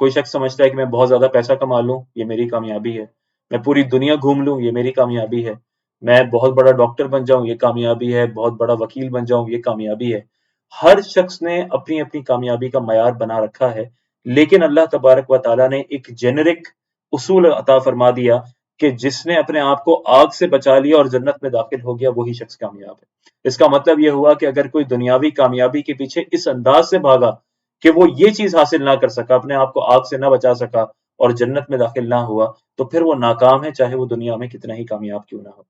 کوئی شخص سمجھتا ہے کہ میں بہت زیادہ پیسہ کما لوں یہ میری کامیابی ہے، میں پوری دنیا گھوم لوں یہ میری کامیابی ہے، میں بہت بڑا ڈاکٹر بن جاؤں یہ کامیابی ہے، بہت بڑا وکیل بن جاؤں یہ کامیابی ہے۔ ہر شخص نے اپنی اپنی کامیابی کا معیار بنا رکھا ہے، لیکن اللہ تبارک و تعالیٰ نے ایک جینرک اصول عطا فرما دیا کہ جس نے اپنے آپ کو آگ سے بچا لیا اور جنت میں داخل ہو گیا وہی شخص کامیاب ہے۔ اس کا مطلب یہ ہوا کہ اگر کوئی دنیاوی کامیابی کے پیچھے اس انداز سے بھاگا کہ وہ یہ چیز حاصل نہ کر سکا، اپنے آپ کو آگ سے نہ بچا سکا اور جنت میں داخل نہ ہوا، تو پھر وہ ناکام ہے، چاہے وہ دنیا میں کتنا ہی کامیاب کیوں نہ ہو۔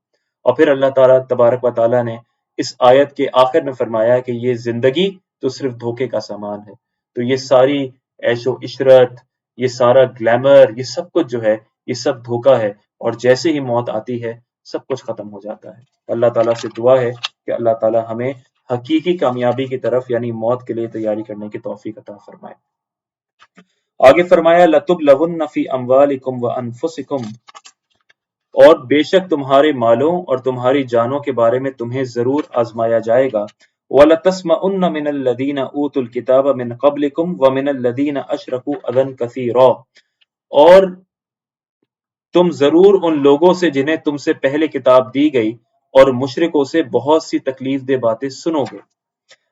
اور پھر اللہ تعالیٰ تبارک و تعالیٰ نے اس آیت کے آخر میں فرمایا کہ یہ زندگی تو صرف دھوکے کا سامان ہے۔ تو یہ ساری عیش و عشرت، یہ سارا گلیمر، یہ سب کچھ جو ہے یہ سب دھوکا ہے، اور جیسے ہی موت آتی ہے سب کچھ ختم ہو جاتا ہے۔ اللہ تعالیٰ سے دعا ہے کہ اللہ تعالیٰ ہمیں حقیقی کامیابی کی طرف یعنی موت کے لیے تیاری کرنے کی توفیق عطا فرمائے۔ آگے فرمایا لَتُبْلَوُنَّ فِي أَمْوَالِكُمْ وَأَنفُسِكُمْ، اور بے شک تمہارے مالوں اور تمہاری جانوں کے بارے میں تمہیں ضرور آزمایا جائے گا۔ وَلَتَسْمَعُنَّ مِنَ الَّذِينَ أُوتُوا الْكِتَابَ مِنْ قَبْلِكُمْ وَمِنَ الَّذِينَ أَشْرَكُوا أَذًى كَثِيرًا، اور تم ضرور ان لوگوں سے جنہیں تم سے پہلے کتاب دی گئی اور مشرکوں سے بہت سی تکلیف دہ باتیں سنو گے۔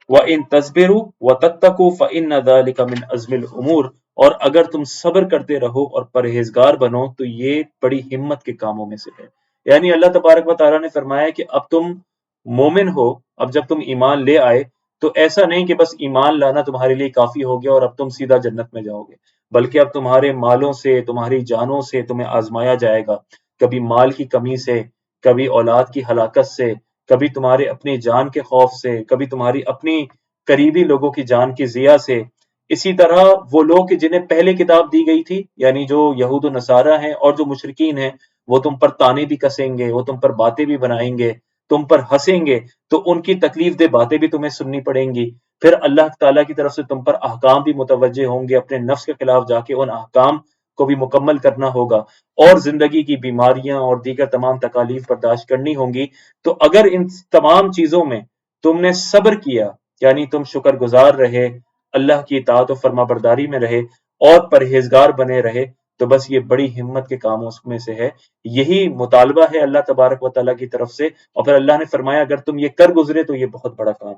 وَإِن تَصْبِرُوا وَتَتَّقُوا فَإِنَّ ذَلِكَ مِنْ عَزْمِ الْأُمُورِ، اور اگر تم صبر کرتے رہو اور پرہیزگار بنو تو یہ بڑی ہمت کے کاموں میں سے ہے۔ یعنی اللہ تبارک و تعالیٰ نے فرمایا کہ اب تم مومن ہو، اب جب تم ایمان لے آئے تو ایسا نہیں کہ بس ایمان لانا تمہارے لیے کافی ہو گیا اور اب تم سیدھا جنت میں جاؤ گے، بلکہ اب تمہارے مالوں سے، تمہاری جانوں سے تمہیں آزمایا جائے گا، کبھی مال کی کمی سے، کبھی اولاد کی ہلاکت سے، کبھی تمہارے اپنی جان کے خوف سے، کبھی تمہاری اپنی قریبی لوگوں کی جان کی ضیاع سے۔ اسی طرح وہ لوگ جنہیں پہلے کتاب دی گئی تھی، یعنی جو یہود و نصارہ ہیں اور جو مشرکین ہیں، وہ تم پر تانے بھی کسیں گے، وہ تم پر باتیں بھی بنائیں گے، تم پر ہنسیں گے، تو ان کی تکلیف دہ باتیں بھی تمہیں سننی پڑیں گی۔ پھر اللہ تعالیٰ کی طرف سے تم پر احکام بھی متوجہ ہوں گے، اپنے نفس کے خلاف جا کے ان احکام کو بھی مکمل کرنا ہوگا، اور زندگی کی بیماریاں اور دیگر تمام تکالیف برداشت کرنی ہوں گی۔ تو اگر ان تمام چیزوں میں تم نے صبر کیا، یعنی تم شکر گزار رہے، اللہ کی اطاعت و فرما برداری میں رہے اور پرہیزگار بنے رہے، تو بس یہ بڑی ہمت کے کاموں میں سے ہے۔ یہی مطالبہ ہے اللہ تبارک و تعالیٰ کی طرف سے، اور پھر اللہ نے فرمایا اگر تم یہ کر گزرے تو یہ بہت بڑا کام ہے۔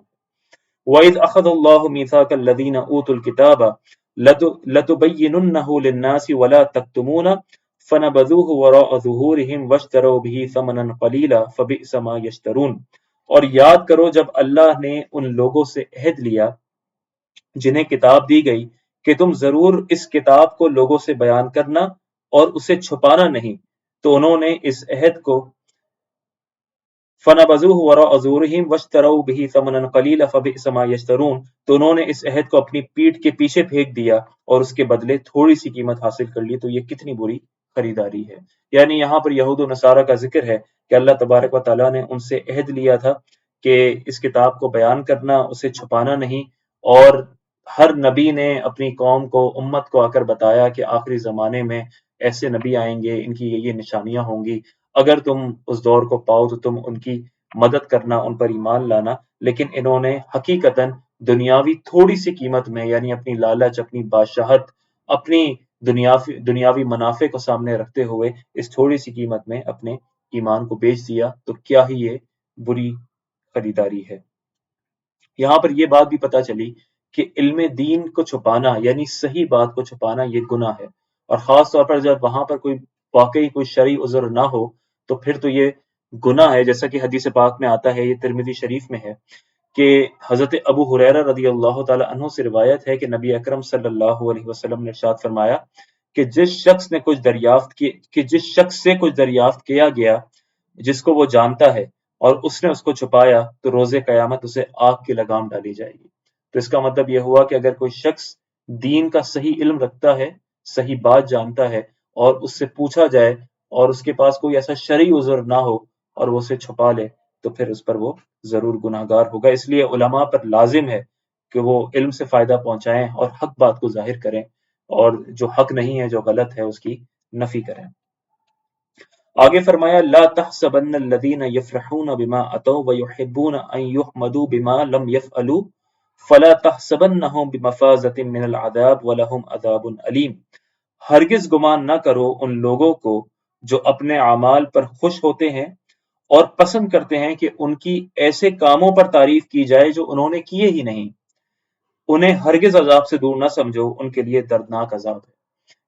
وَإِذْ أَخَذَ اللَّهُ مِيثَاقَ الَّذِينَ أُوتُوا الْكِتَابَ لَتُبَيِّنُنَّهُ لِلنَّاسِ وَلَا تَكْتُمُونَهُ فَنَبَذُوهُ وَرَاءَ ظُهُورِهِمْ وَاشْتَرَوْا بِهِ ثَمَنًا قَلِيلًا فَبِئْسَ مَا يَشْتَرُونَ۔ اور یاد کرو جب اللہ نے ان لوگوں سے عہد لیا جنہیں کتاب دی گئی کہ تم ضرور اس کتاب کو لوگوں سے بیان کرنا اور اسے چھپانا نہیں، تو انہوں نے اس عہد کو فَنَبَذُوهُ وَرَاءَ ظُهُورِهِمْ وَاشْتَرَوْا بِهِ ثَمَنًا قَلِيلًا فَبِئْسَ مَا يَشْتَرُونَ، تو انہوں نے اس عہد کو اپنی پیٹھ کے پیچھے پھینک دیا اور اس کے بدلے تھوڑی سی قیمت حاصل کر لی، تو یہ کتنی بری خریداری ہے۔ یعنی یہاں پر یہود و نصارہ کا ذکر ہے کہ اللہ تبارک و تعالیٰ نے ان سے عہد لیا تھا کہ اس کتاب کو بیان کرنا، اسے چھپانا نہیں، اور ہر نبی نے اپنی قوم کو، امت کو آ کر بتایا کہ آخری زمانے میں ایسے نبی آئیں گے، ان کی یہ نشانیاں ہوں گی، اگر تم اس دور کو پاؤ تو تم ان کی مدد کرنا، ان پر ایمان لانا۔ لیکن انہوں نے حقیقتاً دنیاوی تھوڑی سی قیمت میں، یعنی اپنی لالچ، اپنی بادشاہت، اپنی دنیاوی منافع کو سامنے رکھتے ہوئے اس تھوڑی سی قیمت میں اپنے ایمان کو بیچ دیا، تو کیا ہی یہ بری خریداری ہے۔ یہاں پر یہ بات بھی پتہ چلی کہ علم دین کو چھپانا، یعنی صحیح بات کو چھپانا، یہ گناہ ہے، اور خاص طور پر جب وہاں پر کوئی واقعی کوئی شرعی عذر نہ ہو تو پھر تو یہ گناہ ہے۔ جیسا کہ حدیث پاک میں آتا ہے، یہ ترمذی شریف میں ہے کہ حضرت ابو ہریرہ رضی اللہ تعالی عنہ سے روایت ہے کہ نبی اکرم صلی اللہ علیہ وسلم نے ارشاد فرمایا کہ جس شخص سے کچھ دریافت کیا گیا جس کو وہ جانتا ہے اور اس نے اس کو چھپایا، تو روز قیامت اسے آگ کی لگام ڈالی جائے گی۔ تو اس کا مطلب یہ ہوا کہ اگر کوئی شخص دین کا صحیح علم رکھتا ہے، صحیح بات جانتا ہے، اور اس سے پوچھا جائے اور اس کے پاس کوئی ایسا شرعی عذر نہ ہو اور وہ اسے چھپا لے، تو پھر اس پر وہ ضرور گناہگار ہوگا۔ اس لیے علماء پر لازم ہے کہ وہ علم سے فائدہ پہنچائیں اور حق بات کو ظاہر کریں، اور جو حق نہیں ہے، جو غلط ہے، اس کی نفی کریں۔ آگے فرمایا لا تحسبن الذين يفرحون بما اتوا ويحبون ان يحمدوا بما لم يفعلوا فلا تحسبنهم بمفازة من العذاب ولهم عذاب علیم، ہرگز گمان نہ کرو ان لوگوں کو جو اپنے اعمال پر خوش ہوتے ہیں اور پسند کرتے ہیں کہ ان کی ایسے کاموں پر تعریف کی جائے جو انہوں نے کیے ہی نہیں، انہیں ہرگز عذاب سے دور نہ سمجھو، ان کے لیے دردناک عذاب ہے۔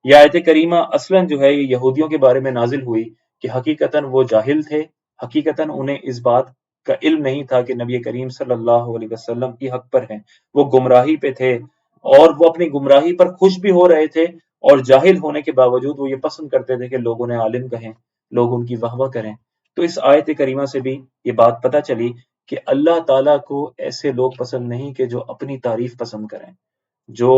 یہ آیت کریمہ اصلاً جو ہے یہ یہودیوں کے بارے میں نازل ہوئی کہ حقیقتاً وہ جاہل تھے، حقیقتاً انہیں اس بات کا علم نہیں تھا کہ نبی کریم صلی اللہ علیہ وسلم کی حق پر ہیں، وہ گمراہی پہ تھے اور وہ اپنی گمراہی پر خوش بھی ہو رہے تھے، اور جاہل ہونے کے باوجود وہ یہ پسند کرتے تھے کہ لوگ انہیں عالم کہیں، لوگ ان کی واہ واہ کریں۔ تو اس آیت کریمہ سے بھی یہ بات پتہ چلی کہ اللہ تعالیٰ کو ایسے لوگ پسند نہیں کہ جو اپنی تعریف پسند کریں، جو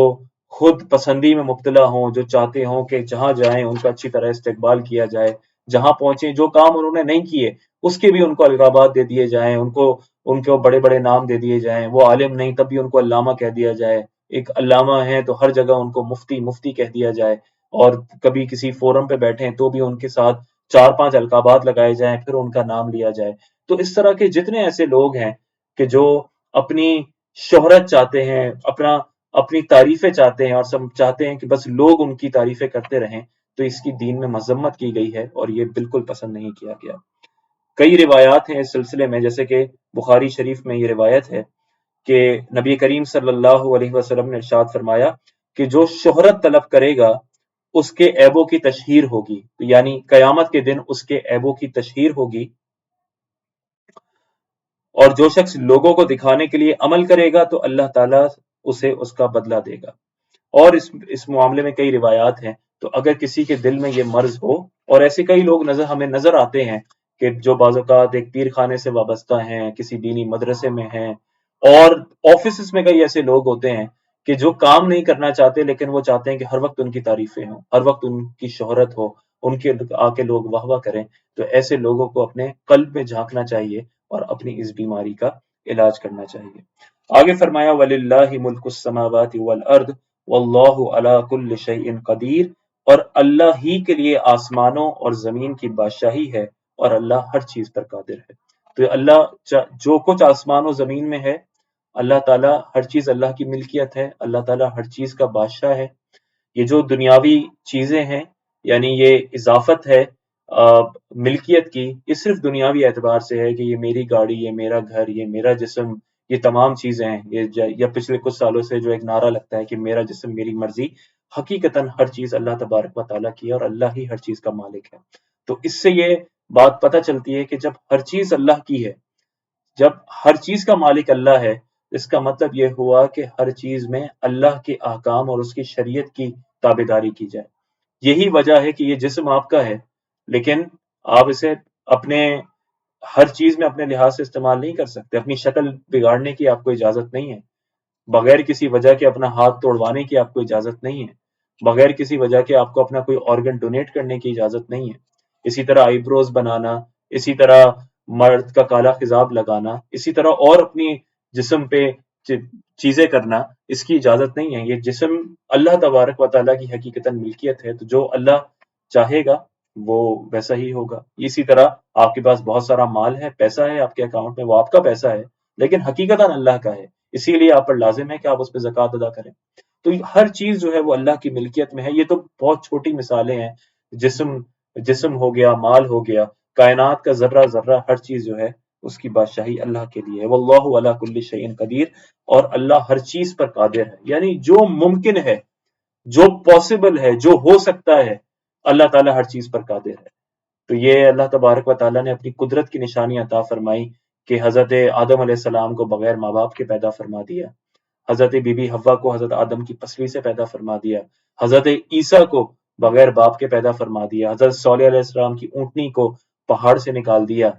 خود پسندی میں مبتلا ہوں، جو چاہتے ہوں کہ جہاں جائیں ان کا اچھی طرح استقبال کیا جائے، جہاں پہنچیں جو کام انہوں نے نہیں کیے اس کے بھی ان کو القابات دے دیے جائیں، ان کو بڑے بڑے نام دے دیے جائیں، وہ عالم نہیں تب بھی ان کو علامہ کہہ دیا جائے، ایک علامہ ہیں تو ہر جگہ ان کو مفتی مفتی کہہ دیا جائے، اور کبھی کسی فورم پہ بیٹھیں تو بھی ان کے ساتھ چار پانچ القابات لگائے جائیں پھر ان کا نام لیا جائے۔ تو اس طرح کے جتنے ایسے لوگ ہیں کہ جو اپنی شہرت چاہتے ہیں، اپنی تعریفیں چاہتے ہیں اور سب چاہتے ہیں کہ بس لوگ ان کی تعریفیں کرتے رہیں، تو اس کی دین میں مذمت کی گئی ہے اور یہ بالکل پسند نہیں کیا گیا۔ کئی روایات ہیں اس سلسلے میں، جیسے کہ بخاری شریف میں یہ روایت ہے کہ نبی کریم صلی اللہ علیہ وسلم نے ارشاد فرمایا کہ جو شہرت طلب کرے گا اس کے عیبوں کی تشہیر ہوگی، یعنی قیامت کے دن اس کے عیبوں کی تشہیر ہوگی، اور جو شخص لوگوں کو دکھانے کے لیے عمل کرے گا تو اللہ تعالیٰ اسے اس کا بدلہ دے گا۔ اور اس معاملے میں کئی روایات ہیں، تو اگر کسی کے دل میں یہ مرض ہو، اور ایسے کئی لوگ ہمیں نظر آتے ہیں کہ جو بعض اوقات ایک پیر خانے سے وابستہ ہیں، کسی دینی مدرسے میں ہیں، اور آفیسز میں کئی ایسے لوگ ہوتے ہیں کہ جو کام نہیں کرنا چاہتے لیکن وہ چاہتے ہیں کہ ہر وقت ان کی تعریفیں ہوں، ہر وقت ان کی شہرت ہو، ان کے آ کے لوگ واہ واہ کریں۔ تو ایسے لوگوں کو اپنے قلب میں جھانکنا چاہیے اور اپنی اس بیماری کا علاج کرنا چاہیے۔ آگے فرمایا وَلِلَّهِ مُلْكُ السَّمَاوَاتِ وَالْأَرْضِ وَاللَّهُ عَلَى كُلِّ شَيْءٍ قَدِيرٌ، اور اللہ ہی کے لیے آسمانوں اور زمین کی بادشاہی ہے اور اللہ ہر چیز پر قادر ہے۔ تو اللہ جو کچھ آسمان و زمین میں ہے، اللہ تعالیٰ ہر چیز اللہ کی ملکیت ہے، اللہ تعالیٰ ہر چیز کا بادشاہ ہے۔ یہ جو دنیاوی چیزیں ہیں، یعنی یہ اضافت ہے ملکیت کی، یہ صرف دنیاوی اعتبار سے ہے کہ یہ میری گاڑی، یہ میرا گھر، یہ میرا جسم، یہ تمام چیزیں ہیں، یہ پچھلے کچھ سالوں سے جو ایک نعرہ لگتا ہے کہ میرا جسم میری مرضی، حقیقتاً ہر چیز اللہ تبارک و تعالیٰ کی ہے اور اللہ ہی ہر چیز کا مالک ہے۔ تو اس سے یہ بات پتہ چلتی ہے کہ جب ہر چیز اللہ کی ہے، جب ہر چیز کا مالک اللہ ہے، اس کا مطلب یہ ہوا کہ ہر چیز میں اللہ کے احکام اور اس کی شریعت کی تابعداری کی جائے۔ یہی وجہ ہے کہ یہ جسم آپ کا ہے، لیکن آپ اسے اپنے ہر چیز میں اپنے لحاظ سے استعمال نہیں کر سکتے، اپنی شکل بگاڑنے کی آپ کو اجازت نہیں ہے، بغیر کسی وجہ کے اپنا ہاتھ توڑوانے کی آپ کو اجازت نہیں ہے، بغیر کسی وجہ کے آپ کو اپنا کوئی آرگن ڈونیٹ کرنے کی اجازت نہیں ہے۔ اسی طرح آئی بروز بنانا، اسی طرح مرد کا کالا خضاب لگانا، اسی طرح اور اپنی جسم پہ چیزیں کرنا، اس کی اجازت نہیں ہے۔ یہ جسم اللہ تبارک و تعالیٰ کی حقیقتاً ملکیت ہے، تو جو اللہ چاہے گا وہ ویسا ہی ہوگا۔ اسی طرح آپ کے پاس بہت سارا مال ہے، پیسہ ہے آپ کے اکاؤنٹ میں، وہ آپ کا پیسہ ہے لیکن حقیقتاً اللہ کا ہے، اسی لیے آپ پر لازم ہے کہ آپ اس پہ زکوٰۃ ادا کریں۔ تو ہر چیز جو ہے وہ اللہ کی ملکیت میں ہے۔ یہ تو بہت چھوٹی مثالیں ہیں، جسم ہو گیا، مال ہو گیا، کائنات کا ذرہ ذرہ ہر چیز جو ہے اس کی بادشاہی اللہ کے لیے ہے۔ واللہ علی کل شیء قدیر، اور اللہ ہر چیز پر قادر ہے، یعنی جو ممکن ہے، جو پاسبل ہے، جو ہو سکتا ہے، اللہ تعالیٰ ہر چیز پر قادر ہے۔ تو یہ اللہ تبارک و تعالیٰ نے اپنی قدرت کی نشانی عطا فرمائی کہ حضرت آدم علیہ السلام کو بغیر ماں باپ کے پیدا فرما دیا، حضرت بی بی حوا کو حضرت آدم کی پسلی سے پیدا فرما دیا، حضرت عیسیٰ کو بغیر باپ کے پیدا فرما دیا، حضرت صالح علیہ السلام کی اونٹنی کو پہاڑ سے نکال دیا،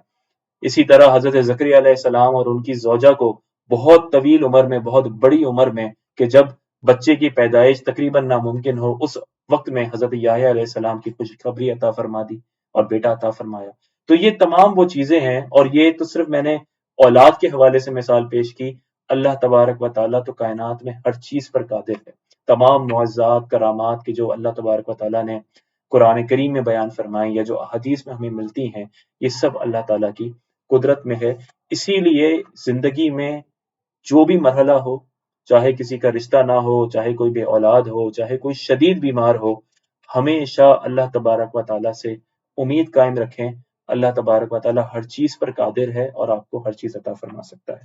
اسی طرح حضرت زکریا علیہ السلام اور ان کی زوجہ کو بہت طویل عمر میں، بہت بڑی عمر میں، کہ جب بچے کی پیدائش تقریباً ناممکن ہو، اس وقت میں حضرت یحییٰ علیہ السلام کی خوشخبری عطا فرما دی اور بیٹا عطا فرمایا۔ تو یہ تمام وہ چیزیں ہیں، اور یہ تو صرف میں نے اولاد کے حوالے سے مثال پیش کی، اللہ تبارک و تعالیٰ تو کائنات میں ہر چیز پر قادر ہے۔ تمام معجزات، کرامات کے جو اللہ تبارک و تعالیٰ نے قرآن کریم میں بیان فرمائیں یا جو احادیث میں ہمیں ملتی ہیں، یہ سب اللہ تعالیٰ کی قدرت میں ہے۔ اسی لیے زندگی میں جو بھی مرحلہ ہو، چاہے کسی کا رشتہ نہ ہو، چاہے کوئی بے اولاد ہو، چاہے کوئی شدید بیمار ہو، ہمیشہ اللہ تبارک و تعالیٰ سے امید قائم رکھیں۔ اللہ تبارک و تعالیٰ ہر چیز پر قادر ہے اور آپ کو ہر چیز عطا فرما سکتا ہے۔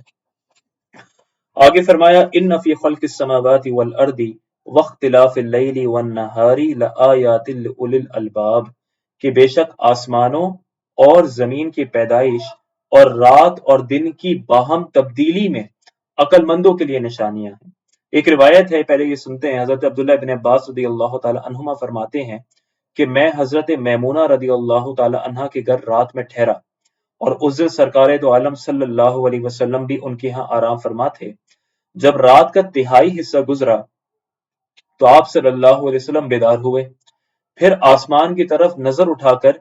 آگے فرمایا ان فی خلق السماوات والارض واختلاف اللیل والنہار لآیات لأولی الالباب، کہ بے شک آسمانوں اور زمین کی پیدائش اور رات اور دن کی باہم تبدیلی میں عقل مندوں کے لیے نشانیاں ہیں۔ ایک روایت ہے، پہلے یہ سنتے ہیں۔ حضرت عبداللہ بن عباس رضی اللہ تعالی عنہما فرماتے ہیں کہ میں حضرت میمونہ رضی اللہ تعالی عنہا کے گھر رات میں ٹھہرا، اور اس دن سرکار دو عالم صلی اللہ علیہ وسلم بھی ان کے ہاں آرام فرما تھے۔ جب رات کا تہائی حصہ گزرا تو آپ صلی اللہ علیہ وسلم بیدار ہوئے، پھر آسمان کی طرف نظر اٹھا کر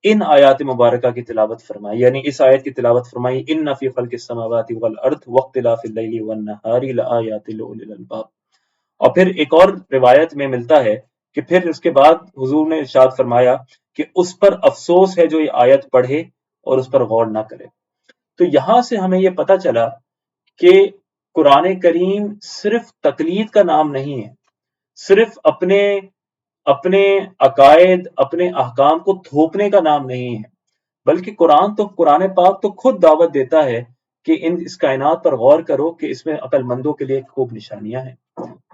ان آیات مبارکہ کی تلاوت فرمائی، یعنی اس آیت کی تلاوت فرمائی، ان فی خلق السماوات والارض واختلاف اللیل والنہار لآیات لأولی الالباب۔ اور پھر ایک اور روایت میں ملتا ہے کہ پھر اس کے بعد حضور نے ارشاد فرمایا کہ اس پر افسوس ہے جو یہ آیت پڑھے اور اس پر غور نہ کرے۔ تو یہاں سے ہمیں یہ پتہ چلا کہ قرآن کریم صرف تقلید کا نام نہیں ہے، صرف اپنے عقائد، اپنے احکام کو تھوپنے کا نام نہیں ہے، بلکہ قرآن پاک تو خود دعوت دیتا ہے کہ اس کائنات پر غور کرو کہ اس میں عقل مندوں کے لیے خوب نشانیاں ہیں۔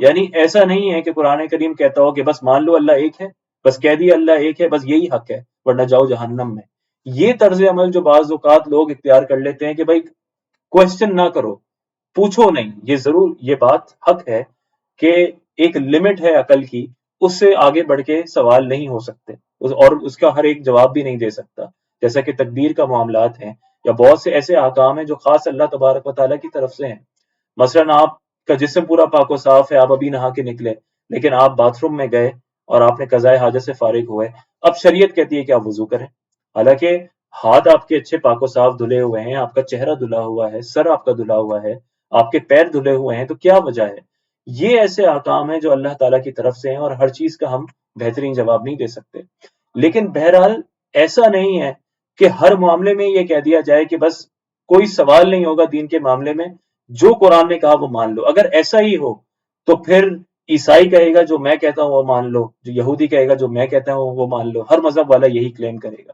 یعنی ایسا نہیں ہے کہ قرآن کریم کہتا ہو کہ بس مان لو اللہ ایک ہے، بس کہہ دیا اللہ ایک ہے، بس یہی حق ہے ورنہ جاؤ جہنم میں۔ یہ طرز عمل جو بعض اوقات لوگ اختیار کر لیتے ہیں کہ بھائی کوشچن نہ کرو، پوچھو نہیں، یہ ضرور یہ بات حق ہے کہ ایک لمٹ ہے عقل کی، اس سے آگے بڑھ کے سوال نہیں ہو سکتے، اور اس کا ہر ایک جواب بھی نہیں دے سکتا، جیسا کہ تقدیر کا معاملات ہیں یا بہت سے ایسے احکام ہیں جو خاص اللہ تبارک و تعالیٰ کی طرف سے ہیں۔ مثلاً آپ کا جسم پورا پاک و صاف ہے، آپ ابھی نہا کے نکلے، لیکن آپ باتھ روم میں گئے اور آپ نے قضائے حاجت سے فارغ ہوئے، اب شریعت کہتی ہے کہ آپ وضو کریں، حالانکہ ہاتھ آپ کے اچھے پاک و صاف دھلے ہوئے ہیں، آپ کا چہرہ دھلا ہوا ہے، سر آپ کا دھلا ہوا ہے، آپ کے پیر دھلے ہوئے ہیں، تو کیا وجہ ہے؟ یہ ایسے احکام ہیں جو اللہ تعالیٰ کی طرف سے ہیں اور ہر چیز کا ہم بہترین جواب نہیں دے سکتے۔ لیکن بہرحال ایسا نہیں ہے کہ ہر معاملے میں یہ کہہ دیا جائے کہ بس کوئی سوال نہیں ہوگا دین کے معاملے میں، جو قرآن نے کہا وہ مان لو۔ اگر ایسا ہی ہو تو پھر عیسائی کہے گا جو میں کہتا ہوں وہ مان لو، جو یہودی کہے گا جو میں کہتا ہوں وہ مان لو، ہر مذہب والا یہی کلیم کرے گا۔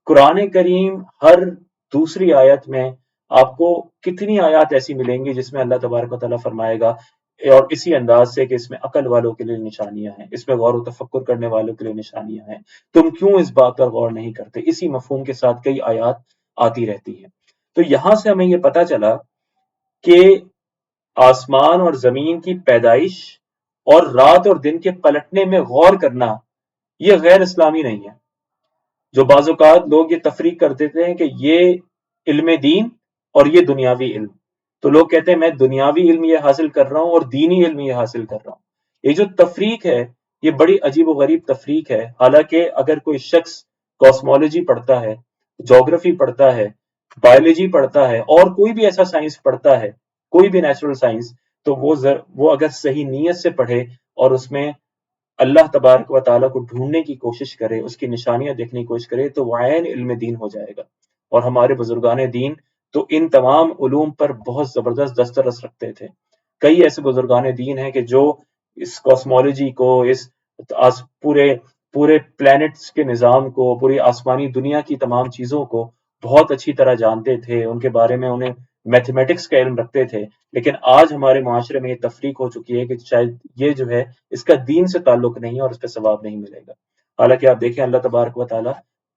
قرآن کریم ہر دوسری آیت میں آپ کو کتنی آیات ایسی ملیں گی جس میں اللہ تبارک و تعالیٰ فرمائے گا، اور اسی انداز سے کہ اس میں عقل والوں کے لیے نشانیاں ہیں، اس میں غور و تفکر کرنے والوں کے لیے نشانیاں ہیں، تم کیوں اس بات پر غور نہیں کرتے؟ اسی مفہوم کے ساتھ کئی آیات آتی رہتی ہیں۔ تو یہاں سے ہمیں یہ پتہ چلا کہ آسمان اور زمین کی پیدائش اور رات اور دن کے پلٹنے میں غور کرنا یہ غیر اسلامی نہیں ہے۔ جو بعض اوقات لوگ یہ تفریق کر دیتے ہیں کہ یہ علم دین اور یہ دنیاوی علم، تو لوگ کہتے ہیں میں دنیاوی علم یہ حاصل کر رہا ہوں اور دینی علم یہ حاصل کر رہا ہوں۔ یہ جو تفریق ہے یہ بڑی عجیب و غریب تفریق ہے۔ حالانکہ اگر کوئی شخص کاسمولوجی پڑھتا ہے، جغرافی پڑھتا ہے، بایولوجی پڑھتا ہے اور کوئی بھی ایسا سائنس پڑھتا ہے، کوئی بھی نیچرل سائنس، تو وہ اگر صحیح نیت سے پڑھے اور اس میں اللہ تبارک و تعالیٰ کو ڈھونڈنے کی کوشش کرے، اس کی نشانیاں دیکھنے کی کوشش کرے، تو وہ عین علم دین ہو جائے گا۔ اور ہمارے بزرگان دین تو ان تمام علوم پر بہت زبردست دسترس رکھتے تھے۔ کئی ایسے بزرگان دین ہیں کہ جو اس کاسمولوجی کو، اس پورے پلانٹس کے نظام کو، پوری آسمانی دنیا کی تمام چیزوں کو بہت اچھی طرح جانتے تھے، ان کے بارے میں انہیں میتھمیٹکس کا علم رکھتے تھے۔ لیکن آج ہمارے معاشرے میں یہ تفریق ہو چکی ہے کہ شاید یہ جو ہے اس کا دین سے تعلق نہیں اور اس پہ ثواب نہیں ملے گا۔ حالانکہ آپ دیکھیں اللہ تبارک و تعالیٰ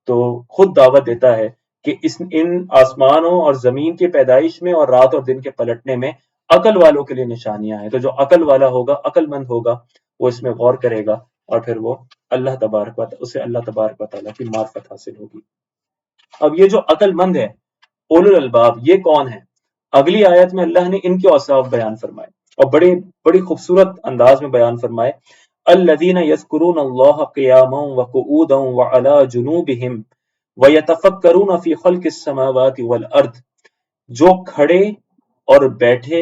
تو خود دعوت دیتا ہے کہ ان آسمانوں اور زمین کی پیدائش میں اور رات اور دن کے پلٹنے میں عقل والوں کے لیے نشانیاں ہیں۔ تو جو عقل والا ہوگا، عقل مند ہوگا، وہ اس میں غور کرے گا اور پھر وہ اسے اللہ تبارک و تعالیٰ کی معرفت حاصل ہوگی۔ اب یہ جو عقل مند ہے، اولو الالباب، یہ کون ہے؟ اگلی آیت میں اللہ نے ان کے اوصاف بیان فرمائے اور بڑی خوبصورت انداز میں بیان فرمائے۔ الذین یذکرون اللہ قیاما وقعودا وعلی جنوبہم ویتفکرون فی خلق السماوات والارض، جو کھڑے اور بیٹھے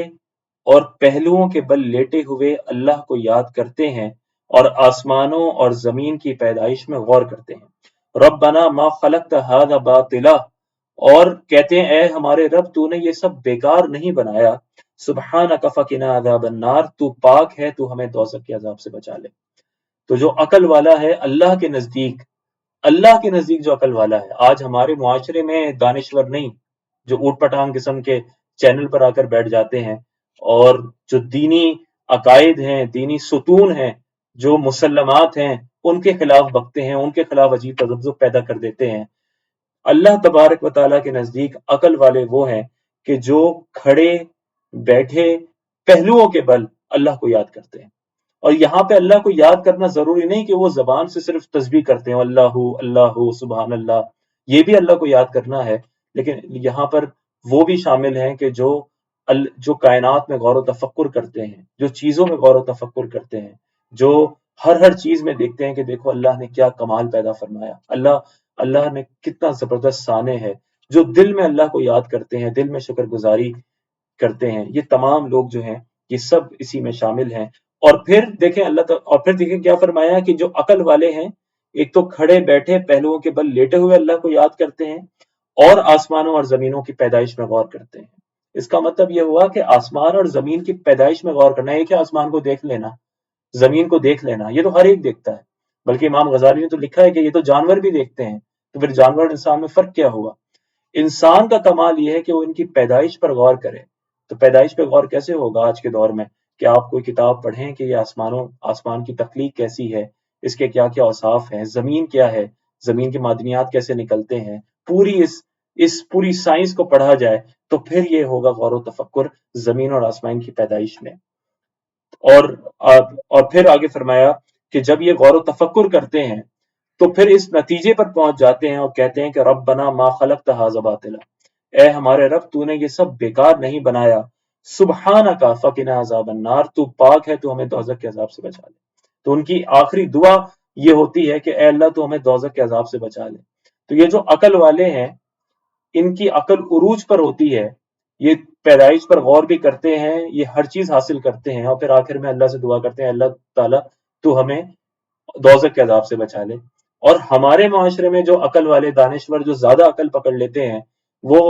اور پہلوؤں کے بل لیٹے ہوئے اللہ کو یاد کرتے ہیں اور آسمانوں اور زمین کی پیدائش میں غور کرتے ہیں۔ ربنا ما خلقت ھذا باطلا، اور کہتے ہیں اے ہمارے رب تو نے یہ سب بیکار نہیں بنایا، سبحانک فقنا عذاب النار، تو پاک ہے، تو ہمیں دوزخ کے عذاب سے بچا لے۔ تو جو عقل والا ہے اللہ کے نزدیک، اللہ کے نزدیک جو عقل والا ہے، آج ہمارے معاشرے میں دانشور نہیں، جو اوٹ پٹانگ قسم کے چینل پر آ کر بیٹھ جاتے ہیں اور جو دینی عقائد ہیں، دینی ستون ہیں، جو مسلمات ہیں، ان کے خلاف بکتے ہیں، ان کے خلاف عجیب تذبذب پیدا کر دیتے ہیں۔ اللہ تبارک و تعالیٰ کے نزدیک عقل والے وہ ہیں کہ جو کھڑے بیٹھے پہلوؤں کے بل اللہ کو یاد کرتے ہیں۔ اور یہاں پہ اللہ کو یاد کرنا ضروری نہیں کہ وہ زبان سے صرف تسبیح کرتے ہیں، اللہ اللہ سبحان اللہ، یہ بھی اللہ کو یاد کرنا ہے، لیکن یہاں پر وہ بھی شامل ہیں کہ جو کائنات میں غور و تفکر کرتے ہیں، جو چیزوں میں غور و تفکر کرتے ہیں، جو ہر چیز میں دیکھتے ہیں کہ دیکھو اللہ نے کیا کمال پیدا فرمایا، اللہ نے کتنا زبردست صانع ہے، جو دل میں اللہ کو یاد کرتے ہیں، دل میں شکر گزاری کرتے ہیں، یہ تمام لوگ جو ہیں یہ سب اسی میں شامل ہیں۔ اور پھر دیکھیں اور پھر دیکھیں کیا فرمایا کہ جو عقل والے ہیں، ایک تو کھڑے بیٹھے پہلوؤں کے بل لیٹے ہوئے اللہ کو یاد کرتے ہیں، اور آسمانوں اور زمینوں کی پیدائش میں غور کرتے ہیں۔ اس کا مطلب یہ ہوا کہ آسمان اور زمین کی پیدائش میں غور کرنا، ایک ہے آسمان کو دیکھ لینا، زمین کو دیکھ لینا، یہ تو ہر ایک دیکھتا ہے، بلکہ امام غزالی نے تو لکھا ہے کہ یہ تو جانور بھی دیکھتے ہیں، تو پھر جانور اور انسان میں فرق کیا ہوا؟ انسان کا کمال یہ ہے کہ وہ ان کی پیدائش پر غور کرے۔ تو پیدائش پہ غور کیسے ہوگا آج کے دور میں کہ آپ کوئی کتاب پڑھیں کہ یہ آسمان کی تخلیق کیسی ہے، اس کے کیا کیا اوصاف ہیں، زمین کیا ہے، زمین کے معدنیات کیسے نکلتے ہیں، پوری سائنس کو پڑھا جائے تو پھر یہ ہوگا غور و تفکر زمین اور آسمان کی پیدائش میں۔ اور پھر آگے فرمایا کہ جب یہ غور و تفکر کرتے ہیں تو پھر اس نتیجے پر پہنچ جاتے ہیں اور کہتے ہیں کہ ربنا ما خلقت ھذا باطلا، اے ہمارے رب تو نے یہ سب بیکار نہیں بنایا، سبحانک فقنا عذاب النار، تو پاک ہے، تو ہمیں دوزخ کے عذاب سے بچا لے۔ تو ان کی آخری دعا یہ ہوتی ہے کہ اے اللہ تو ہمیں دوزخ کے عذاب سے بچا لے۔ تو یہ جو عقل والے ہیں، ان کی عقل عروج پر ہوتی ہے، یہ پیدائش پر غور بھی کرتے ہیں، یہ ہر چیز حاصل کرتے ہیں، اور پھر آخر میں اللہ سے دعا کرتے ہیں اللہ تعالیٰ تو ہمیں دوزخ کے عذاب سے بچا لے۔ اور ہمارے معاشرے میں جو عقل والے دانشور جو زیادہ عقل پکڑ لیتے ہیں، وہ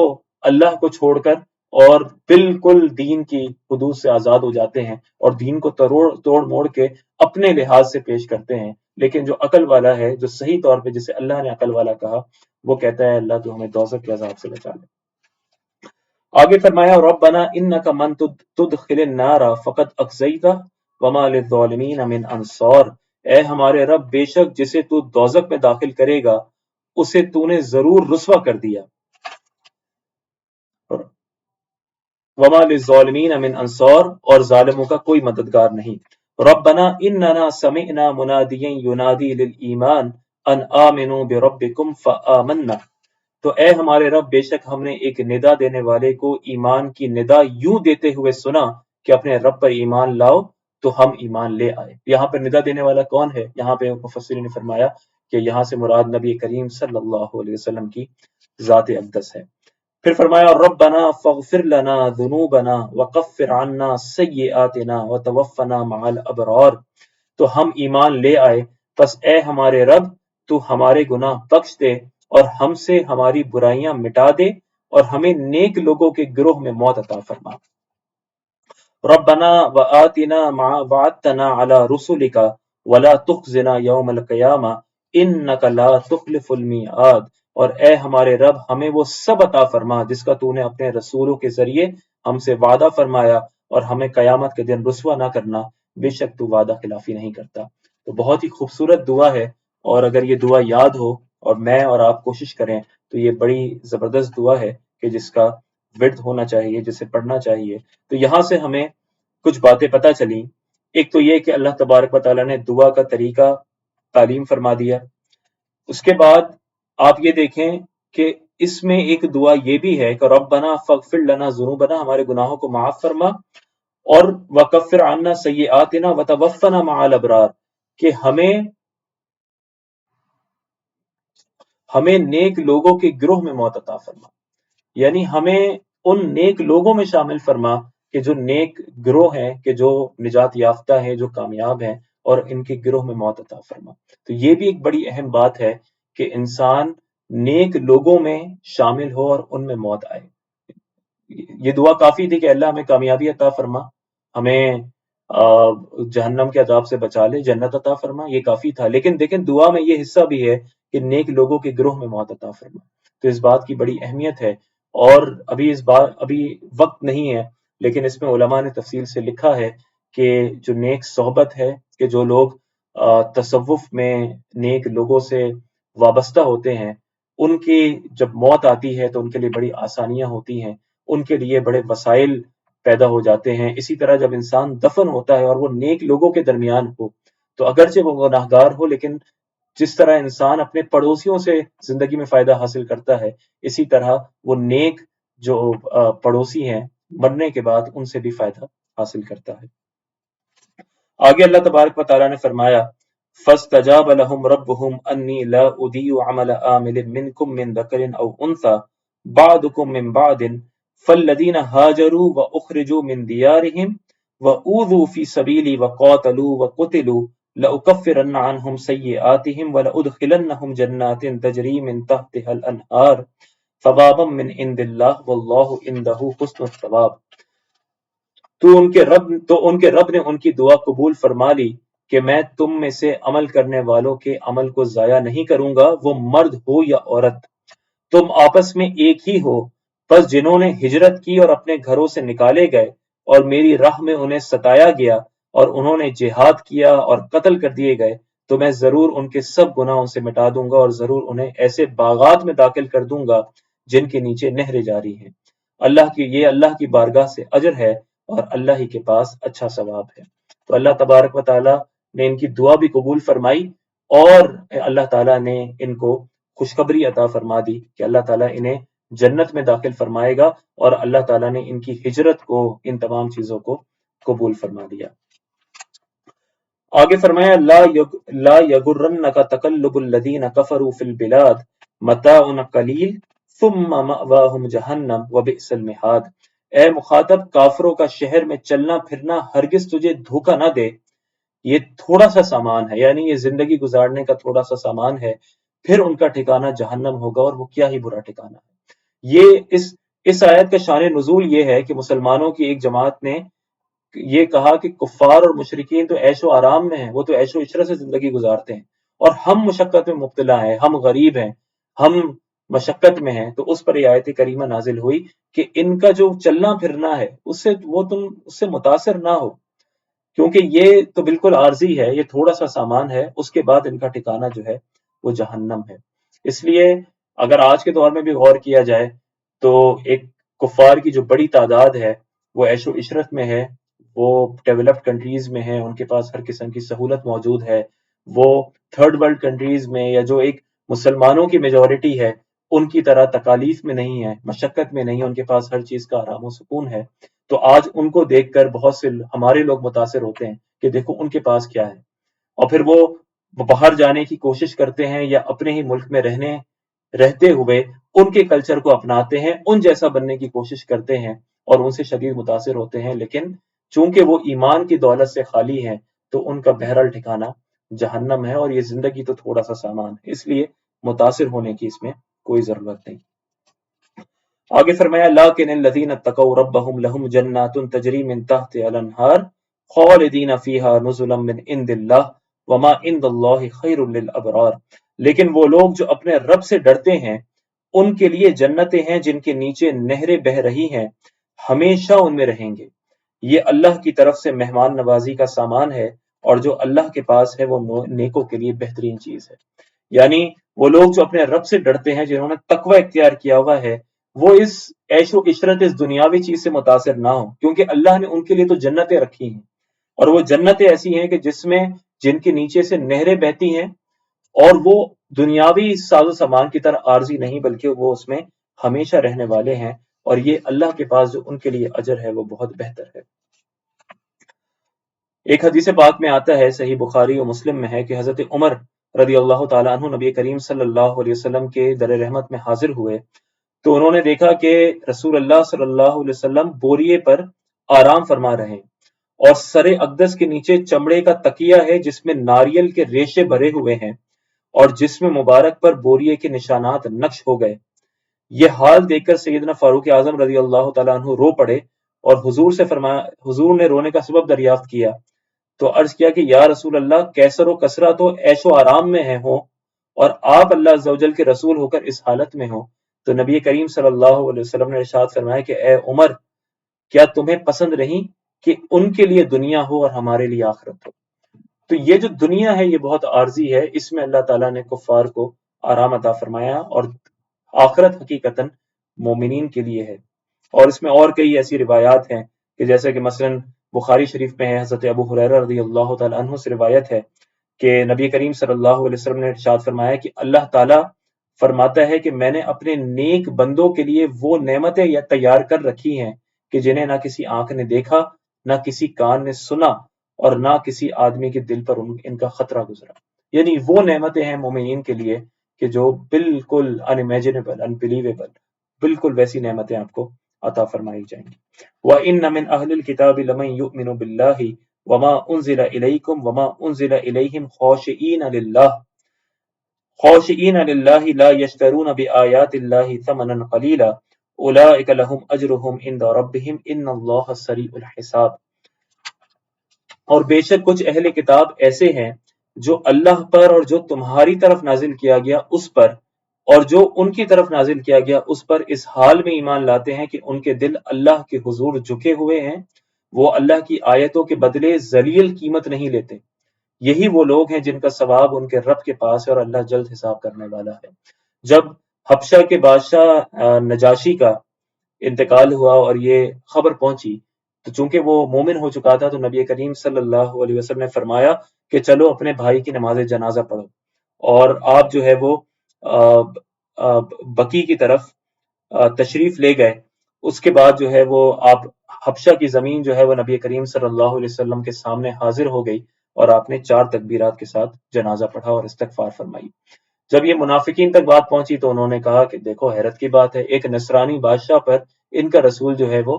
اللہ کو چھوڑ کر اور بالکل دین کی حدود سے آزاد ہو جاتے ہیں اور دین کو توڑ موڑ کے اپنے لحاظ سے پیش کرتے ہیں۔ لیکن جو عقل والا ہے، جو صحیح طور پہ جسے اللہ نے عقل والا کہا، وہ کہتا ہے اللہ تو ہمیں دوزخ کے عذاب سے بچا لے۔ آگے فرمایا ربنا انک من تدخل النار فقد اخزیتہ وما للظالمین من انصار، اے ہمارے رب بے شک جسے تو دوزخ میں داخل کرے گا اسے تو نے ضرور رسوا کر دیا، وما للظالمین من انصار، اور ظالموں کا کوئی مددگار نہیں۔ ربنا اننا سمعنا منادیا ینادی للایمان ان آمنوا بربکم فآمنا، تو اے ہمارے رب بے شک ہم نے ایک ندا دینے والے کو ایمان کی ندا یوں دیتے ہوئے سنا کہ اپنے رب پر ایمان لاؤ، تو ہم ایمان لے آئے۔ یہاں پر ندا دینے والا کون ہے؟ یہاں پہ مفسرین نے فرمایا کہ یہاں سے مراد نبی کریم صلی اللہ علیہ وسلم کی ذات اقدس ہے۔ پھر فرمایا ربنا فاغفر لنا ذنوبنا وکفر عنا سیئاتنا وتوفنا مع الابرار، تو ہم ایمان لے آئے، پس اے ہمارے رب تو ہمارے گناہ بخش دے اور ہم سے ہماری برائیاں مٹا دے اور ہمیں نیک لوگوں کے گروہ میں موت عطا فرما۔ ربنا وآتنا ما وعدتنا على رسلك ولا تخزنا یوم القیامہ انک لا تخلف المیعاد، اور اے ہمارے رب ہمیں وہ سب عطا فرما جس کا تو نے اپنے رسولوں کے ذریعے ہم سے وعدہ فرمایا، اور ہمیں قیامت کے دن رسوا نہ کرنا، بے شک تو وعدہ خلافی نہیں کرتا۔ تو بہت ہی خوبصورت دعا ہے، اور اگر یہ دعا یاد ہو اور میں اور آپ کوشش کریں تو یہ بڑی زبردست دعا ہے کہ جس کا ورد ہونا چاہیے، جسے پڑھنا چاہیے۔ تو یہاں سے ہمیں کچھ باتیں پتہ چلیں۔ ایک تو یہ کہ اللہ تبارک و تعالیٰ نے دعا کا طریقہ تعلیم فرما دیا۔ اس کے بعد آپ یہ دیکھیں کہ اس میں ایک دعا یہ بھی ہے کہ ربنا فاغفر لنا ذنوبنا، ہمارے گناہوں کو معاف فرما، اور وکفر عنا سیئاتنا وتوفنا مع الابرار، کہ ہمیں نیک لوگوں کے گروہ میں موت عطا فرما، یعنی ہمیں ان نیک لوگوں میں شامل فرما کہ جو نیک گروہ ہیں، کہ جو نجات یافتہ ہیں، جو کامیاب ہیں، اور ان کے گروہ میں موت عطا فرما۔ تو یہ بھی ایک بڑی اہم بات ہے کہ انسان نیک لوگوں میں شامل ہو اور ان میں موت آئے۔ یہ دعا کافی تھی کہ اللہ ہمیں کامیابی عطا فرما، ہمیں جہنم کے عذاب سے بچا لے، جنت عطا فرما، یہ کافی تھا۔ لیکن دیکھیں دعا میں یہ حصہ بھی ہے کہ نیک لوگوں کے گروہ میں موت عطا فرما، تو اس بات کی بڑی اہمیت ہے۔ اور ابھی وقت نہیں ہے، لیکن اس میں علماء نے تفصیل سے لکھا ہے کہ جو نیک صحبت ہے، کہ جو لوگ تصوف میں نیک لوگوں سے وابستہ ہوتے ہیں، ان کی جب موت آتی ہے تو ان کے لیے بڑی آسانیاں ہوتی ہیں، ان کے لیے بڑے وسائل پیدا ہو جاتے ہیں۔ اسی طرح جب انسان دفن ہوتا ہے اور وہ نیک لوگوں کے درمیان ہو، تو اگرچہ وہ گناہگار ہو، لیکن جس طرح انسان اپنے پڑوسیوں سے زندگی میں فائدہ حاصل کرتا ہے، اسی طرح وہ نیک جو پڑوسی ہیں مرنے کے بعد ان سے بھی فائدہ حاصل کرتا ہے۔ آگے اللہ تبارک و تعالیٰ نے فرمایا فَاسْتَجَابَ لَهُمْ رَبُّهُمْ أَنِّي لَا أُضِيعُ عَمَلَ عَامِلٍ مِّنكُم مِّن ذَكَرٍ أَوْ أُنثَىٰ بَعْضُكُم مِّن بَعْضٍ فَالَّذِينَ هَاجَرُوا وَأُخْرِجُوا مِن دِيَارِهِمْ وَأُوذُوا فِي سَبِيلِي وَقَاتَلُوا وَقُتِلُوا لَأُكَفِّرَنَّ عَنْهُمْ سَيِّئَاتِهِمْ وَلَأُدْخِلَنَّهُمْ جَنَّاتٍ تَجْرِي مِن تَحْتِهَا الْأَنْهَارُ ثَوَابًا مِّنْ عِندِ اللَّهِ وَاللَّهُ عِندَهُ حُسْنُ الثَّوَابِ۔ تو ان کے رب نے ان کی دعا قبول فرما لی کہ میں تم میں سے عمل کرنے والوں کے عمل کو ضائع نہیں کروں گا، وہ مرد ہو یا عورت، تم آپس میں ایک ہی ہو۔ بس جنہوں نے ہجرت کی اور اپنے گھروں سے نکالے گئے اور میری راہ میں انہیں ستایا گیا اور انہوں نے جہاد کیا اور قتل کر دیے گئے، تو میں ضرور ان کے سب گناہوں سے مٹا دوں گا اور ضرور انہیں ایسے باغات میں داخل کر دوں گا جن کے نیچے نہریں جاری ہیں۔ یہ اللہ کی بارگاہ سے اجر ہے اور اللہ ہی کے پاس اچھا ثواب ہے۔ تو اللہ تبارک و تعالیٰ نے ان کی دعا بھی قبول فرمائی، اور اللہ تعالیٰ نے ان کو خوشخبری عطا فرما دی کہ اللہ تعالیٰ انہیں جنت میں داخل فرمائے گا، اور اللہ تعالیٰ نے ان کی ہجرت کو، ان تمام چیزوں کو قبول فرما دیا۔ آگے فرمایا لا یغرنک تقلب الذین کفروا فی البلاد متاع قلیل ثم مأواہم جہنم وبئس المہاد۔ اے مخاطب، کافروں کا شہر میں چلنا پھرنا ہرگز تجھے دھوکہ نہ دے، یہ تھوڑا سا سامان ہے، یعنی یہ زندگی گزارنے کا تھوڑا سا سامان ہے، پھر ان کا ٹھکانہ جہنم ہوگا، اور وہ کیا ہی برا ٹھکانہ ہے۔ اس آیت کا شان نزول یہ ہے کہ مسلمانوں کی ایک جماعت نے یہ کہا کہ کفار اور مشرکین تو عیش و آرام میں ہیں، وہ تو عیش و عشرت سے زندگی گزارتے ہیں، اور ہم مشقت میں مبتلا ہیں، ہم غریب ہیں، ہم مشقت میں ہیں۔ تو اس پر یہ آیت کریمہ نازل ہوئی کہ ان کا جو چلنا پھرنا ہے تم اس سے متاثر نہ ہو، کیونکہ یہ تو بالکل عارضی ہے، یہ تھوڑا سا سامان ہے، اس کے بعد ان کا ٹھکانہ جو ہے وہ جہنم ہے۔ اس لیے اگر آج کے دور میں بھی غور کیا جائے تو ایک کفار کی جو بڑی تعداد ہے وہ عیش و عشرت میں ہے، وہ ڈیولپڈ کنٹریز میں ہے، ان کے پاس ہر قسم کی سہولت موجود ہے۔ وہ تھرڈ ورلڈ کنٹریز میں، یا جو ایک مسلمانوں کی میجورٹی ہے، ان کی طرح تکالیف میں نہیں ہے، مشقت میں نہیں ہے، ان کے پاس ہر چیز کا آرام و سکون ہے۔ تو آج ان کو دیکھ کر بہت سے ہمارے لوگ متاثر ہوتے ہیں کہ دیکھو ان کے پاس کیا ہے، اور پھر وہ باہر جانے کی کوشش کرتے ہیں، یا اپنے ہی ملک میں رہتے ہوئے ان کے کلچر کو اپناتے ہیں، ان جیسا بننے کی کوشش کرتے ہیں، اور ان سے شدید متاثر ہوتے ہیں، لیکن چونکہ وہ ایمان کی دولت سے خالی ہیں تو ان کا بہرحال ٹھکانہ جہنم ہے، اور یہ زندگی تو تھوڑا سا سامان ہے، اس لیے متاثر ہونے کی اس میں کوئی ضرورت نہیں۔ آگے فرمایا لیکن الذین اتقوا ربهم لهم جنات تجری من تحتها الانہار خالدین فیہا نزلا من عند اللہ وما عند اللہ خیر للابرار۔ لیکن وہ لوگ جو اپنے رب سے ڈرتے ہیں، ان کے لیے جنتیں ہیں جن کے نیچے نہریں بہ رہی ہیں، ہمیشہ ان میں رہیں گے۔ یہ اللہ کی طرف سے مہمان نوازی کا سامان ہے، اور جو اللہ کے پاس ہے وہ نیکوں کے لیے بہترین چیز ہے۔ یعنی وہ لوگ جو اپنے رب سے ڈرتے ہیں، جنہوں نے تقوی اختیار کیا ہوا ہے، وہ اس عیش و عشرت، اس دنیاوی چیز سے متاثر نہ ہوں، کیونکہ اللہ نے ان کے لیے تو جنتیں رکھی ہیں، اور وہ جنتیں ایسی ہیں کہ جن کے نیچے سے نہریں بہتی ہیں، اور وہ دنیاوی ساز و سامان کی طرح عارضی نہیں، بلکہ وہ اس میں ہمیشہ رہنے والے ہیں، اور یہ اللہ کے پاس جو ان کے لیے اجر ہے وہ بہت بہتر ہے۔ ایک حدیث پاک میں آتا ہے، صحیح بخاری و مسلم میں ہے، کہ حضرت عمر رضی اللہ تعالیٰ عنہ نبی کریم صلی اللہ علیہ وسلم کے در رحمت میں حاضر ہوئے، تو انہوں نے دیکھا کہ رسول اللہ صلی اللہ علیہ وسلم بوریے پر آرام فرما رہے ہیں، اور سر اقدس کے نیچے چمڑے کا تکیہ ہے جس میں ناریل کے ریشے بھرے ہوئے ہیں، اور جس میں مبارک پر بوریے کے نشانات نقش ہو گئے۔ یہ حال دیکھ کر سیدنا فاروق اعظم رضی اللہ تعالیٰ عنہ رو پڑے اور حضور سے فرمایا، حضور نے رونے کا سبب دریافت کیا تو عرض کیا کہ یا رسول اللہ، کیسر و کسرہ تو عیش و آرام میں ہوں اور آپ اللہ عز و جل کے رسول ہو کر اس حالت میں ہوں۔ تو نبی کریم صلی اللہ علیہ وسلم نے ارشاد فرمایا کہ اے عمر، کیا تمہیں پسند نہیں کہ ان کے لیے دنیا ہو اور ہمارے لیے آخرت ہو؟ تو یہ جو دنیا ہے یہ بہت عارضی ہے، اس میں اللہ تعالیٰ نے کفار کو آرام عطا فرمایا، اور آخرت حقیقتاً مومنین کے لیے ہے۔ اور اس میں اور کئی ایسی روایات ہیں کہ جیسے کہ مثلا بخاری شریف میں ہے، حضرت ابو ہریرہ رضی اللہ تعالیٰ عنہ سے روایت ہے کہ نبی کریم صلی اللہ علیہ وسلم نے ارشاد فرمایا کہ اللہ تعالیٰ فرماتا ہے کہ میں نے اپنے نیک بندوں کے لیے وہ نعمتیں یا تیار کر رکھی ہیں کہ جنہیں نہ کسی آنکھ نے دیکھا، نہ کسی کان نے سنا، اور نہ کسی آدمی کے دل پر ان کا خطرہ گزرا۔ یعنی وہ نعمتیں ہیں مومنین کے لیے کہ جو بالکل انمیجنیبل، انبلیویبل، بالکل ویسی نعمتیں آپ کو عطا فرمائی جائیں گی۔ وَإِنَّ مِنْ أَهْلِ الْكِتَابِ لَمَنْ يُؤْمِنُ بِاللَّهِ وَمَا أُنزِلَ إِلَيْكُمْ وَمَا أُنزِلَ إِلَيْهِمْ خَاشِعِينَ لِلَّهِ لَا يَشْتَرُونَ بِآيَاتِ اللَّهِ ثَمَنًا قَلِيلًا أُولَئِكَ لَهُمْ أَجْرُهُمْ عِنْدَ رَبِّهِمْ إِنَّ اللَّهَ سَرِيعُ الْحِسَابِ۔ اور بے شک کچھ اہل کتاب ایسے ہیں جو اللہ پر اور جو تمہاری طرف نازل کیا گیا اس پر اور جو ان کی طرف نازل کیا گیا اس پر اس حال میں ایمان لاتے ہیں کہ ان کے دل اللہ کے حضور جھکے ہوئے ہیں، وہ اللہ کی آیتوں کے بدلے ذلیل قیمت نہیں لیتے۔ یہی وہ لوگ ہیں جن کا ثواب ان کے رب کے پاس ہے اور اللہ جلد حساب کرنے والا ہے۔ جب حبشہ کے بادشاہ نجاشی کا انتقال ہوا اور یہ خبر پہنچی تو چونکہ وہ مومن ہو چکا تھا تو نبی کریم صلی اللہ علیہ وسلم نے فرمایا کہ چلو اپنے بھائی کی نماز جنازہ پڑھو، اور آپ جو ہے وہ بقی کی طرف تشریف لے گئے۔ اس کے بعد جو ہے وہ آپ حبشہ کی زمین جو ہے وہ نبی کریم صلی اللہ علیہ وسلم کے سامنے حاضر ہو گئی اور آپ نے 4 تکبیرات کے ساتھ جنازہ پڑھا اور استغفار فرمائی۔ جب یہ منافقین تک بات پہنچی تو انہوں نے کہا کہ دیکھو حیرت کی بات ہے، ایک نصرانی بادشاہ پر ان کا رسول جو ہے وہ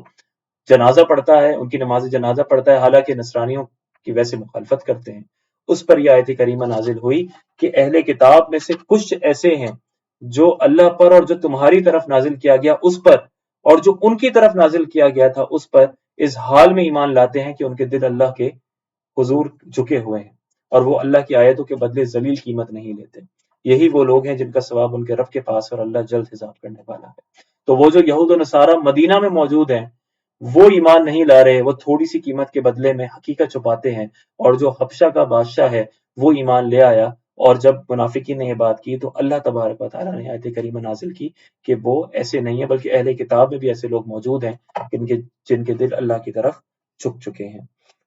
جنازہ پڑھتا ہے، ان کی نماز جنازہ پڑھتا ہے، حالانکہ نصرانیوں کی ویسے مخالفت کرتے ہیں۔ اس پر یہ آیت کریمہ نازل ہوئی کہ اہل کتاب میں سے کچھ ایسے ہیں جو اللہ پر اور جو تمہاری طرف نازل کیا گیا اس پر اور جو ان کی طرف نازل کیا گیا تھا اس پر اس حال میں ایمان لاتے ہیں کہ ان کے دل اللہ کے حضور جھکے ہوئے ہیں اور وہ اللہ کی آیتوں کے بدلے ذلیل قیمت نہیں لیتے۔ یہی وہ لوگ ہیں جن کا ثواب ان کے رب کے پاس اور اللہ جلد حساب کرنے والا ہے۔ تو وہ جو یہود و نصارہ مدینہ میں موجود ہیں وہ ایمان نہیں لا رہے، وہ تھوڑی سی قیمت کے بدلے میں حقیقت چھپاتے ہیں، اور جو حبشہ کا بادشاہ ہے وہ ایمان لے آیا، اور جب منافقین نے یہ بات کی تو اللہ تبارک و تعالیٰ نے آیت کریمہ نازل کی کہ وہ ایسے نہیں ہیں، بلکہ اہل کتاب میں بھی ایسے لوگ موجود ہیں جن کے دل اللہ کی طرف جھک چکے ہیں۔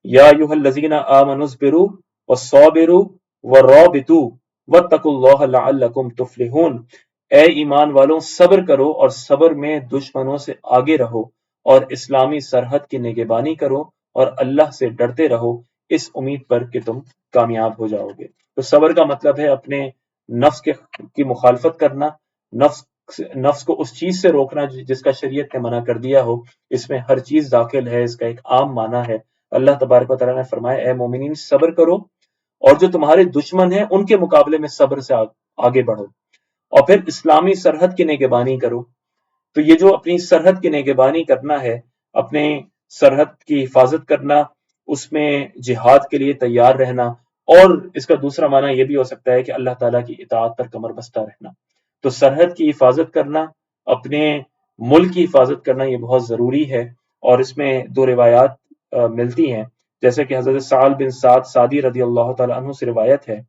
یا ایھا الذین آمنوا اصبروا والصابروا والرابطوا واتقوا اللہ لعلکم تفلحون۔ اے ایمان والوں، صبر کرو اور صبر میں دشمنوں سے آگے رہو، اور اسلامی سرحد کی نگہبانی کرو اور اللہ سے ڈرتے رہو اس امید پر کہ تم کامیاب ہو جاؤ گے۔ تو صبر کا مطلب ہے اپنے نفس کی مخالفت کرنا، نفس کو اس چیز سے روکنا جس کا شریعت نے منع کر دیا ہو۔ اس میں ہر چیز داخل ہے، اس کا ایک عام معنی ہے۔ اللہ تبارک و تعالیٰ نے فرمایا اے مومنین صبر کرو اور جو تمہارے دشمن ہیں ان کے مقابلے میں صبر سے آگے بڑھو، اور پھر اسلامی سرحد کی نگہبانی کرو۔ تو یہ جو اپنی سرحد کی نگہبانی کرنا ہے، اپنے سرحد کی حفاظت کرنا، اس میں جہاد کے لیے تیار رہنا، اور اس کا دوسرا معنی یہ بھی ہو سکتا ہے کہ اللہ تعالیٰ کی اطاعت پر کمر بستہ رہنا۔ تو سرحد کی حفاظت کرنا، اپنے ملک کی حفاظت کرنا یہ بہت ضروری ہے، اور اس میں 2 روایات ملتی ہیں، جیسے کہ حضرت سعد بن سعد سعدی رضی اللہ تعالیٰ عنہ سے روایت ہے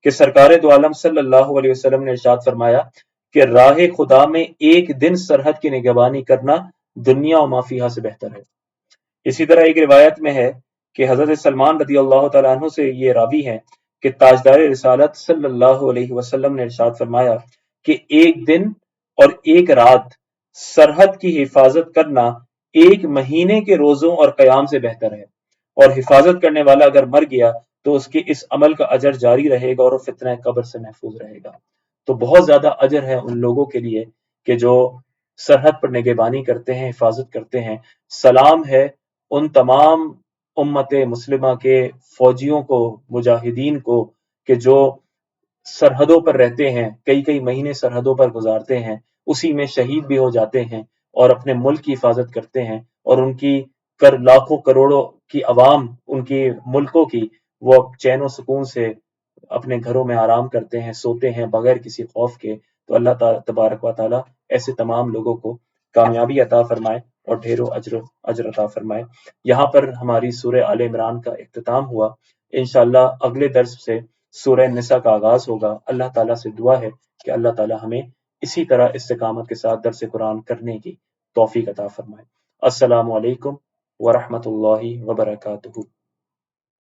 کہ سرکار دو عالم صلی اللہ علیہ وسلم نے ارشاد فرمایا کہ راہ خدا میں ایک دن سرحد کی نگہبانی کرنا دنیا و ما فیہا سے بہتر ہے۔ اسی طرح ایک روایت میں ہے کہ حضرت سلمان رضی اللہ تعالیٰ عنہ سے یہ راوی ہیں کہ تاجدار رسالت صلی اللہ علیہ وسلم نے ارشاد فرمایا کہ ایک دن اور ایک رات سرحد کی حفاظت کرنا 1 مہینے کے روزوں اور قیام سے بہتر ہے، اور حفاظت کرنے والا اگر مر گیا تو اس کے اس عمل کا اجر جاری رہے گا اور وہ فتنہ قبر سے محفوظ رہے گا۔ تو بہت زیادہ اجر ہے ان لوگوں کے لیے کہ جو سرحد پر نگہبانی کرتے ہیں، حفاظت کرتے ہیں۔ سلام ہے ان تمام امت مسلمہ کے فوجیوں کو، مجاہدین کو، کہ جو سرحدوں پر رہتے ہیں، کئی مہینے سرحدوں پر گزارتے ہیں، اسی میں شہید بھی ہو جاتے ہیں اور اپنے ملک کی حفاظت کرتے ہیں، اور ان کی لاکھوں کروڑوں کی عوام، ان کی ملکوں کی، وہ چین و سکون سے اپنے گھروں میں آرام کرتے ہیں، سوتے ہیں بغیر کسی خوف کے۔ تو اللہ تعالیٰ تبارک و تعالیٰ ایسے تمام لوگوں کو کامیابی عطا فرمائے اور ڈھیروں اجر عطا فرمائے۔ یہاں پر ہماری سورہ آل عمران کا اختتام ہوا۔ انشاءاللہ اگلے درس سے سورہ نساء کا آغاز ہوگا۔ اللہ تعالیٰ سے دعا ہے کہ اللہ تعالیٰ ہمیں اسی طرح استقامت کے ساتھ درس قرآن کرنے کی توفیق عطا فرمائے۔ السلام علیکم ورحمۃ اللہ وبرکاتہ۔